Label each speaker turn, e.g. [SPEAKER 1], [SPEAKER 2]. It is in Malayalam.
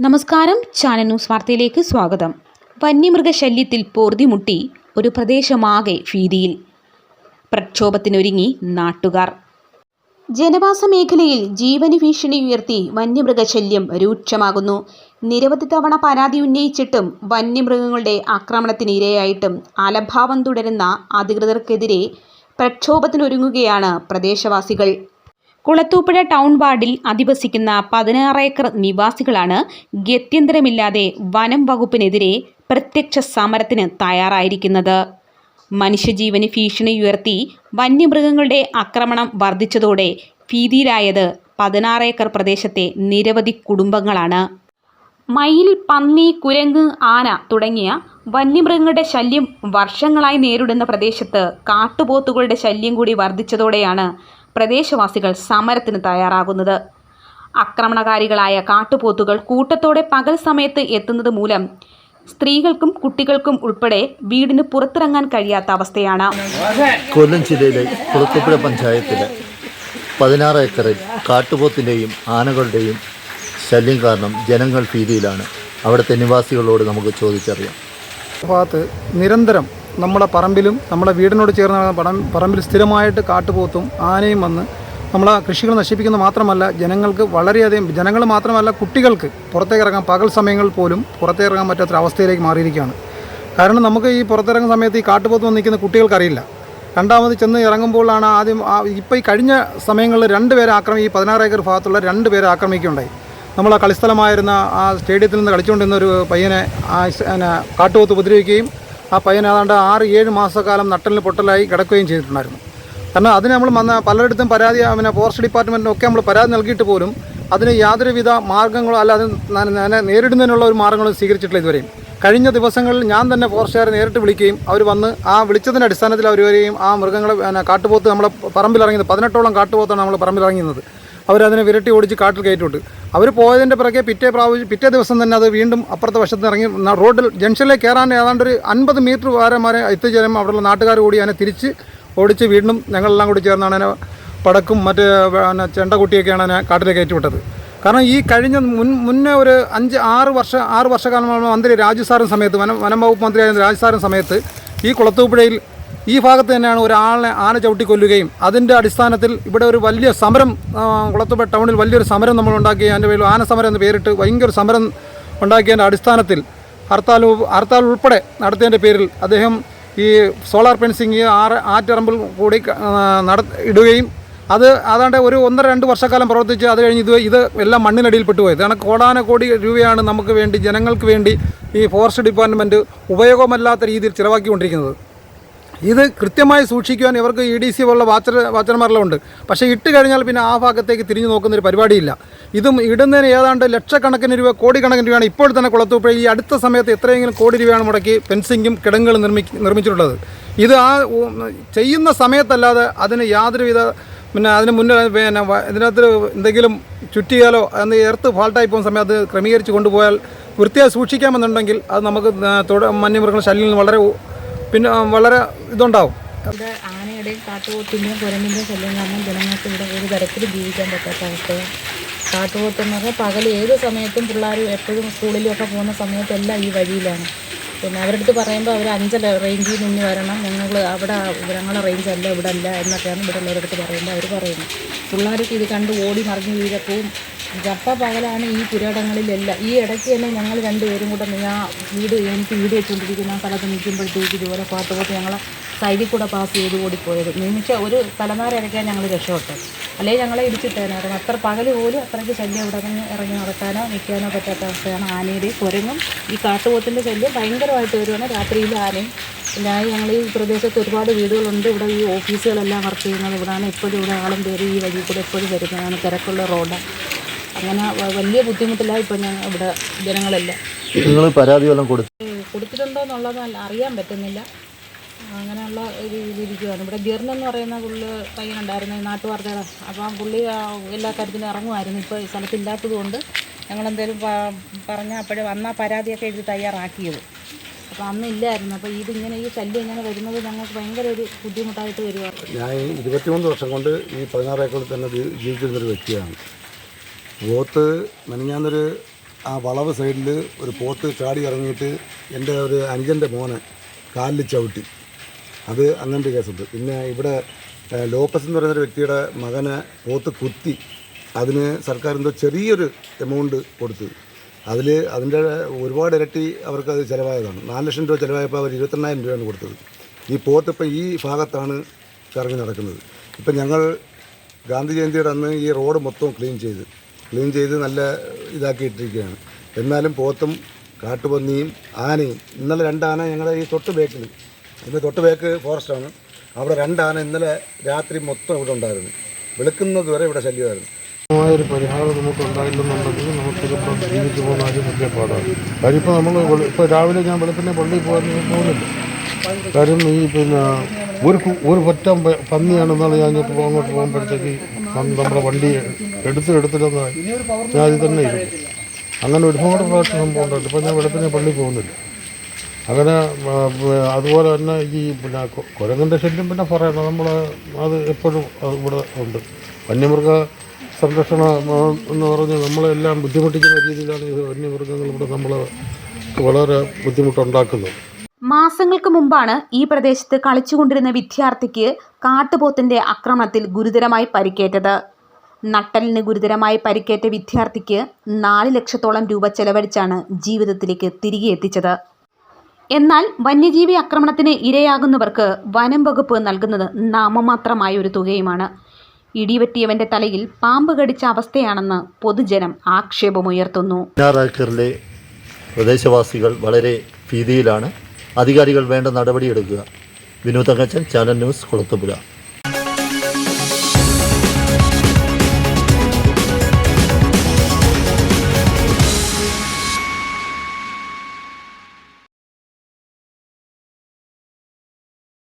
[SPEAKER 1] നമസ്കാരം, ചാനൽ ന്യൂസ് വാർത്തയിലേക്ക് സ്വാഗതം. വന്യമൃഗശല്യത്തിൽ പൊറുതിമുട്ടി ഒരു പ്രദേശമാകെ ഭീതിയിൽ. പ്രക്ഷോഭത്തിനൊരുങ്ങി നാട്ടുകാർ. ജനവാസ മേഖലയിൽ ജീവന് ഭീഷണി ഉയർത്തി വന്യമൃഗശല്യം രൂക്ഷമാകുന്നു. നിരവധി തവണ പരാതി ഉന്നയിച്ചിട്ടും വന്യമൃഗങ്ങളുടെ ആക്രമണത്തിന് ഇരയായിട്ടും അലംഭാവം തുടരുന്ന അധികൃതർക്കെതിരെ പ്രക്ഷോഭത്തിനൊരുങ്ങുകയാണ് പ്രദേശവാസികൾ. കുളത്തൂപ്പുഴ ടൗൺ വാർഡിൽ അധിവസിക്കുന്ന 16 ഏക്കർ നിവാസികളാണ് ഗത്യന്തരമില്ലാതെ വനം വകുപ്പിനെതിരെ പ്രത്യക്ഷ സമരത്തിന് തയ്യാറായിരിക്കുന്നത്. മനുഷ്യജീവന് ഭീഷണി ഉയർത്തി വന്യമൃഗങ്ങളുടെ ആക്രമണം വർദ്ധിച്ചതോടെ ഭീതിയിലായത് 16 ഏക്കർ പ്രദേശത്തെ നിരവധി കുടുംബങ്ങളാണ്. മയിൽ, പന്നി, കുരങ്ങ്, ആന തുടങ്ങിയ വന്യമൃഗങ്ങളുടെ ശല്യം വർഷങ്ങളായി നേരിടുന്ന പ്രദേശത്ത് കാട്ടുപോത്തുകളുടെ ശല്യം കൂടി വർദ്ധിച്ചതോടെയാണ് പ്രദേശവാസികൾ സമരത്തിന് തയ്യാറാകുന്നത്. ആക്രമണകാരികളായ കാട്ടുപോത്തുകൾ കൂട്ടത്തോടെ പകൽ സമയത്ത് എത്തുന്നത് മൂലം സ്ത്രീകൾക്കും കുട്ടികൾക്കും ഉൾപ്പെടെ വീടിന് പുറത്തിറങ്ങാൻ കഴിയാത്ത അവസ്ഥയാണ്.
[SPEAKER 2] കൊല്ലം ജില്ലയിലെ കുളത്തൂപ്പുഴ പഞ്ചായത്തിലെ 16 ഏക്കറിൽ കാട്ടുപോത്തിൻ്റെയും ആനകളുടെയും ശല്യം കാരണം ജനങ്ങൾ ഭീതിയിലാണ്. അവിടുത്തെ നിവാസികളോട് നമുക്ക് ചോദിച്ചറിയാം.
[SPEAKER 3] ഭാഗത്ത് നിരന്തരം നമ്മുടെ പറമ്പിലും നമ്മുടെ വീടിനോട് ചേർന്ന പറമ്പിൽ സ്ഥിരമായിട്ട് കാട്ടുപോത്തും ആനയും വന്ന് നമ്മളെ കൃഷികൾ നശിപ്പിക്കുന്നത് മാത്രമല്ല, ജനങ്ങൾക്ക് വളരെയധികം, ജനങ്ങൾ മാത്രമല്ല കുട്ടികൾക്ക് പുറത്തേക്ക് ഇറങ്ങാൻ പകൽ സമയങ്ങളിൽ പോലും പുറത്തേക്ക് ഇറങ്ങാൻ പറ്റാത്തൊരവസ്ഥയിലേക്ക് മാറിയിരിക്കുകയാണ്. കാരണം നമുക്ക് ഈ പുറത്തിറങ്ങുന്ന സമയത്ത് ഈ കാട്ടുപോത്ത് വന്ന് നിൽക്കുന്ന കുട്ടികൾക്കറിയില്ല. രണ്ടാമത് ചെന്ന് ഇറങ്ങുമ്പോഴാണ് ആദ്യം ഇപ്പോൾ ഈ കഴിഞ്ഞ സമയങ്ങളിൽ 2 പേരെ ഈ 16 ഏക്കർ ഭാഗത്തുള്ള 2 പേരെ ആക്രമിക്കുകയുണ്ടായി. നമ്മളെ കളിസ്ഥലമായിരുന്ന ആ സ്റ്റേഡിയത്തിൽ നിന്ന് കളിച്ചുകൊണ്ടിരുന്ന ഒരു പയ്യനെ കാട്ടുപോത്ത് ഉപദ്രവിക്കുകയും ആ പയ്യൻ ഏതാണ്ട് 6-7 മാസക്കാലം നട്ടലിന് പൊട്ടലായി കിടക്കുകയും ചെയ്തിട്ടുണ്ടായിരുന്നു. കാരണം അതിന് നമ്മൾ പലയിടത്തും പരാതി, ഫോറസ്റ്റ് ഡിപ്പാർട്ട്മെൻറ്റിനൊക്കെ നമ്മൾ പരാതി നൽകിയിട്ട് പോലും അതിന് യാതൊരുവിധ മാർഗ്ഗങ്ങളോ അല്ല അതിനെ നേരിടുന്നതിനുള്ള ഒരു മാർഗ്ഗങ്ങളും സ്വീകരിച്ചിട്ടില്ല ഇതുവരെയും. കഴിഞ്ഞ ദിവസങ്ങളിൽ ഞാൻ തന്നെ ഫോറസ്റ്റുകാരെ നേരിട്ട് വിളിക്കുകയും അവർ വന്ന് ആ വിളിച്ചതിൻ്റെ അടിസ്ഥാനത്തിൽ അവർ വരികയും ആ മൃഗങ്ങളെ കാട്ടുപോത്ത് നമ്മളെ പറമ്പിലിറങ്ങിയത് 18ഓളം കാട്ടുപോത്താണ് നമ്മൾ പറമ്പിലിറങ്ങുന്നത്. അവരതിനെ വിരട്ടി ഓടിച്ച് കാട്ടിൽ കയറ്റിവിട്ട് അവർ പോയതിൻ്റെ പിറകെ പിറ്റേ ദിവസം തന്നെ അത് വീണ്ടും അപ്പുറത്തെ വശത്ത് ഇറങ്ങി റോഡിൽ ജംഗ്ഷനിലേക്ക് കയറാൻ ഏതാണ്ട് ഒരു 50 മീറ്റർ വരെ എത്തിച്ചേരും. അവിടെയുള്ള നാട്ടുകാർ കൂടി അതിനെ തിരിച്ച് ഓടിച്ച് വീണ്ടും ഞങ്ങളെല്ലാം കൂടി ചേർന്നാണ് അതിനെ പടക്കും മറ്റ് ചെണ്ടക്കുട്ടിയൊക്കെയാണ് അതിനെ കാട്ടിലേക്ക് കയറ്റിവിട്ടത്. കാരണം ഈ കഴിഞ്ഞ മുന്നേ ഒരു 6 വർഷക്കാലം മന്ത്രി രാജു സാറിന് സമയത്ത്, വനം വകുപ്പ് മന്ത്രിയായിരുന്ന രാജു സാറിന് സമയത്ത് ഈ കുളത്തൂപ്പുഴയിൽ ഈ ഭാഗത്ത് തന്നെയാണ് ഒരാളെ ആന ചവിട്ടിക്കൊല്ലുകയും അതിൻ്റെ അടിസ്ഥാനത്തിൽ ഇവിടെ ഒരു വലിയ സമരം, കുളത്തൂപ്പുഴ ടൗണിൽ വലിയൊരു സമരം നമ്മൾ ഉണ്ടാക്കി. അതിൻ്റെ പേരിൽ ആന സമരം എന്ന് പേരിട്ട് ഭയങ്കര സമരം ഉണ്ടാക്കിയതിൻ്റെ അടിസ്ഥാനത്തിൽ ഹർത്താൽ ഉൾപ്പെടെ നടത്തിയതിൻ്റെ പേരിൽ അദ്ദേഹം ഈ സോളാർ ഫെൻസിങ് ആറ്റിറമ്പിൽ കൂടി ഇടുകയും അതാണ്ട് ഒരു 1-2 വർഷക്കാലം പ്രവർത്തിച്ച് അത് കഴിഞ്ഞ് ഇത് എല്ലാം മണ്ണിനടിയിൽ പെട്ടുപോയത്. കാരണം കോടാനക്കോടി രൂപയാണ് നമുക്ക് വേണ്ടി, ജനങ്ങൾക്ക് വേണ്ടി ഈ ഫോറസ്റ്റ് ഡിപ്പാർട്ട്മെൻറ്റ് ഉപയോഗമല്ലാത്ത രീതിയിൽ ചിലവാക്കിക്കൊണ്ടിരിക്കുന്നത്. ഇത് കൃത്യമായി സൂക്ഷിക്കുവാൻ ഇവർക്ക് EDC പോലുള്ള വാച്ചർമാരെല്ലാം ഉണ്ട്. പക്ഷേ ഇട്ട് കഴിഞ്ഞാൽ പിന്നെ ആ ഭാഗത്തേക്ക് തിരിഞ്ഞു നോക്കുന്നൊരു പരിപാടിയില്ല. ഇതും ഇടുന്നതിന് ഏതാണ്ട് ലക്ഷക്കണക്കിന് രൂപ, കോടിക്കണക്കിന് രൂപയാണ് ഇപ്പോൾ തന്നെ കുളത്തൂപ്പുഴ ഈ അടുത്ത സമയത്ത് എത്രയെങ്കിലും കോടി രൂപയാണ് മുടക്കി ഫെൻസിങ്ങും കിടങ്ങുകളും നിർമ്മിച്ചിട്ടുള്ളത്. ഇത് ആ ചെയ്യുന്ന സമയത്തല്ലാതെ അതിന് യാതൊരുവിധ അതിന് മുന്നേ ഇതിനകത്ത് എന്തെങ്കിലും ചുറ്റിയാലോ അന്ന് എർത്ത് ഫാൾട്ടായി പോകുന്ന സമയത്ത് ക്രമീകരിച്ച് കൊണ്ടുപോയാൽ വൃത്തിയായി സൂക്ഷിക്കാമെന്നുണ്ടെങ്കിൽ അത് നമുക്ക് വന്യമൃഗങ്ങളുടെ ശല്യം വളരെ ഇതുണ്ടാവും.
[SPEAKER 4] ഇവിടെ ആനയുടെയും കാട്ടുപോത്തിൻ്റെയും കുരങ്ങിൻ്റെയും ശല്യം കാരണം ജനങ്ങൾക്ക് ഇവിടെ ഒരു തരത്തിൽ ജീവിക്കാൻ പറ്റാത്ത അവസ്ഥയാണ്. കാട്ടുപോത്തെന്ന് പറഞ്ഞാൽ പകൽ ഏത് സമയത്തും പിള്ളേർ എപ്പോഴും സ്കൂളിലൊക്കെ പോകുന്ന സമയത്തെല്ലാം ഈ വഴിയിലാണ്. പിന്നെ അവരുടെ അടുത്ത് പറയുമ്പോൾ അവർ 5 റേഞ്ചിൽ നിന്ന് വരണം, ഞങ്ങളെ റേഞ്ചല്ല ഇവിടെ അല്ല എന്നൊക്കെയാണ് ഇവിടെ ഉള്ളവരുടെ അടുത്ത് പറയുമ്പോൾ അവർ പറയുന്നത്. പിള്ളേർക്ക് ഇത് കണ്ട് ഓടി മറിഞ്ഞ് വീഴക്കവും പകലാണ് ഈ പുരയിടങ്ങളിലെല്ലാം. ഈ ഇടയ്ക്ക് തന്നെ ഞങ്ങൾ 2 പേരും കൂടെ എനിക്ക് വീട് വെച്ചുകൊണ്ടിരിക്കുന്ന സ്ഥലത്ത് നിൽക്കുമ്പോഴത്തേക്ക് ഇതുപോലെ കാട്ടുപോത്ത് ഞങ്ങളെ സൈഡിൽ കൂടെ പാസ് ചെയ്ത് ഓടിപ്പോയത്. ഒരു തലനാര ഇടയ്ക്കാൻ ഞങ്ങൾ രക്ഷപ്പെട്ടത്, അല്ലെങ്കിൽ ഞങ്ങളെ ഇടിച്ചിട്ടേനായിരുന്നു. അത്ര പകൽ പോലും അത്രയ്ക്ക് ശല്യം ഇവിടെ ഇറങ്ങി നടക്കാനോ നിൽക്കാനോ പറ്റാത്ത അവസ്ഥയാണ്. ആനയുടെയും കുരങ്ങും ഈ കാട്ടുപോത്തിൻ്റെ ശല്യം ഭയങ്കരമായിട്ട് വരുവാണ്. രാത്രിയിൽ ആനയും ഞങ്ങൾ ഈ പ്രദേശത്ത് ഒരുപാട് വീടുകളുണ്ട്. ഇവിടെ ഈ ഓഫീസുകളെല്ലാം വർക്ക് ചെയ്യുന്നത് ഇവിടെയാണ്. എപ്പോഴും ഇവിടെ ആളും പേര് ഈ വഴി കൂടെ എപ്പോഴും വരുന്നതാണ്. തിരക്കുള്ള റോഡ്. അങ്ങനെ വലിയ ബുദ്ധിമുട്ടില്ല ഇപ്പം ഇവിടെ ജനങ്ങളെല്ലാം.
[SPEAKER 2] നിങ്ങൾ പരാതി വല്ലതും
[SPEAKER 4] കൊടുത്തിട്ടുണ്ടോ എന്നുള്ളത് അറിയാൻ പറ്റുന്നില്ല. അങ്ങനെയുള്ള ഒരു ഇതിരിക്കുകയാണ്. ഇവിടെ ഗിർനെന്ന് പറയുന്ന പയ്യനുണ്ടായിരുന്നു നാട്ടുവാർത്തയുടെ. അപ്പം പുള്ളി എല്ലാ കാര്യത്തിനും ഇറങ്ങുമായിരുന്നു. ഇപ്പോൾ ഈ സ്ഥലത്തില്ലാത്തത് കൊണ്ട് ഞങ്ങളെന്തെങ്കിലും പറഞ്ഞാൽ അപ്പോഴേ വന്നാൽ പരാതിയൊക്കെ എഴുതി തയ്യാറാക്കിയത്. അപ്പോൾ അന്ന് ഇല്ലായിരുന്നു. അപ്പോൾ ഇതിങ്ങനെ ഈ ശല്യം ഇങ്ങനെ വരുന്നത് ഞങ്ങൾക്ക് ഭയങ്കര ഒരു ബുദ്ധിമുട്ടായിട്ട് വരുവാണ്.
[SPEAKER 5] ഞാൻ 23 വർഷം കൊണ്ട് ഈ 16 ഏക്കറിൽ തന്നെ ജീവിച്ചിരുന്നൊരു വ്യക്തിയാണ്. പോത്ത് മെനഞ്ഞാന്നൊരു ആ വളവ് സൈഡിൽ ഒരു പോത്ത് ചാടി ഇറങ്ങിയിട്ട് എൻ്റെ ഒരു അനുജൻ്റെ മോനെ കാലിൽ ചവിട്ടി. അത് അങ്ങനത്തെ കേസുണ്ട്. പിന്നെ ഇവിടെ ലോപ്പസ് എന്ന് പറയുന്നൊരു വ്യക്തിയുടെ മകനെ പോത്ത് കുത്തി. അതിന് സർക്കാർ എന്തോ ചെറിയൊരു എമൗണ്ട് കൊടുത്തു. അതിൻ്റെ ഒരുപാട് ഇരട്ടി അവർക്കത് ചിലവായതാണ്. 4 ലക്ഷം രൂപ ചിലവായപ്പോൾ അവർ 22,000 രൂപയാണ് കൊടുത്തത്. ഈ പോത്ത് ഇപ്പോൾ ഈ ഭാഗത്താണ് കറങ്ങി നടക്കുന്നത്. ഇപ്പം ഞങ്ങൾ ഗാന്ധി ജയന്തിയുടെ അന്ന് ഈ റോഡ് മൊത്തം ക്ലീൻ ചെയ്ത് നല്ല ഇതാക്കിയിട്ടിരിക്കുകയാണ്. എന്നാലും പോത്തും കാട്ടുപന്നിയും ആനയും ഇന്നലെ 2 ആന ഞങ്ങളുടെ ഈ തൊട്ട് ബേക്ക് ഫോറസ്റ്റാണ്. അവിടെ 2 ആന ഇന്നലെ രാത്രി മൊത്തം ഇവിടെ ഉണ്ടായിരുന്നു. വെളുക്കുന്നത് വരെ ഇവിടെ ശല്യമായിരുന്നു.
[SPEAKER 6] ഒരു പരിഹാരം നമുക്ക് ഉണ്ടായില്ലെന്നുണ്ടെങ്കിൽ നമുക്കിതിപ്പോൾ ജീവിച്ചു പോകുന്ന കാര്യം വലിയ പാടാണ്. കാര്യം ഇപ്പോൾ നമ്മൾ ഇപ്പോൾ രാവിലെ ഞാൻ വെളുപ്പിനെ പള്ളിയിൽ പോകുന്നില്ല. കാര്യം ഈ പിന്നെ ഒരു പറ്റ പന്നിയാണെന്നാണ് ഞാൻ അങ്ങോട്ട് പോകുമ്പോഴത്തേക്ക് നമ്മുടെ വണ്ടി എടുത്തില്ലെന്നായി ഞാൻ അതിൽ തന്നെ ഇരുന്നു. അങ്ങനെ ഒരുപാട് പ്രാവശ്യം സംഭവം ഉണ്ടായിട്ട് ഇപ്പോൾ ഞാൻ വെളുപ്പിനെ പള്ളിയിൽ പോകുന്നില്ല. അങ്ങനെ അതുപോലെ തന്നെ ഈ പിന്നെ കുരങ്ങൻ്റെ ശല്യം പിന്നെ പറയണം. നമ്മൾ അത് എപ്പോഴും ഇവിടെ ഉണ്ട്. വന്യമൃഗ സംരക്ഷണ എന്ന് പറഞ്ഞ് നമ്മളെല്ലാം ബുദ്ധിമുട്ടിക്കുന്ന രീതിയിലാണ് ഈ വന്യമൃഗങ്ങൾ ഇവിടെ നമ്മൾ വളരെ ബുദ്ധിമുട്ടുണ്ടാക്കുന്നത്.
[SPEAKER 1] മാസങ്ങൾക്ക് മുമ്പാണ് ഈ പ്രദേശത്ത് കളിച്ചുകൊണ്ടിരുന്ന വിദ്യാർത്ഥിക്ക് കാട്ടുപോത്തിന്റെ ആക്രമണത്തിൽ ഗുരുതരമായി പരിക്കേറ്റത്. നട്ടലിന് ഗുരുതരമായി പരിക്കേറ്റ വിദ്യാർത്ഥിക്ക് 4 ലക്ഷത്തോളം രൂപ ചെലവഴിച്ചാണ് ജീവിതത്തിലേക്ക് തിരികെ എത്തിച്ചത്. എന്നാൽ വന്യജീവി ആക്രമണത്തിന് ഇരയാകുന്നവർക്ക് വനം വകുപ്പ് നൽകുന്നത് നാമമാത്രമായ ഒരു തുകയുമാണ്. ഇടിവെട്ടിയവന്റെ തലയിൽ പാമ്പ് കടിച്ച അവസ്ഥയാണെന്ന് പൊതുജനം ആക്ഷേപമുയർത്തുന്നു.
[SPEAKER 2] 16 ഏക്കറിലെ പ്രദേശവാസികൾ വളരെ ഭീതിയിലാണ്. അധികാരികൾ വേണ്ട നടപടിയെടുക്കുക. Vinod Thankachan, channel news, Kulathupuzha.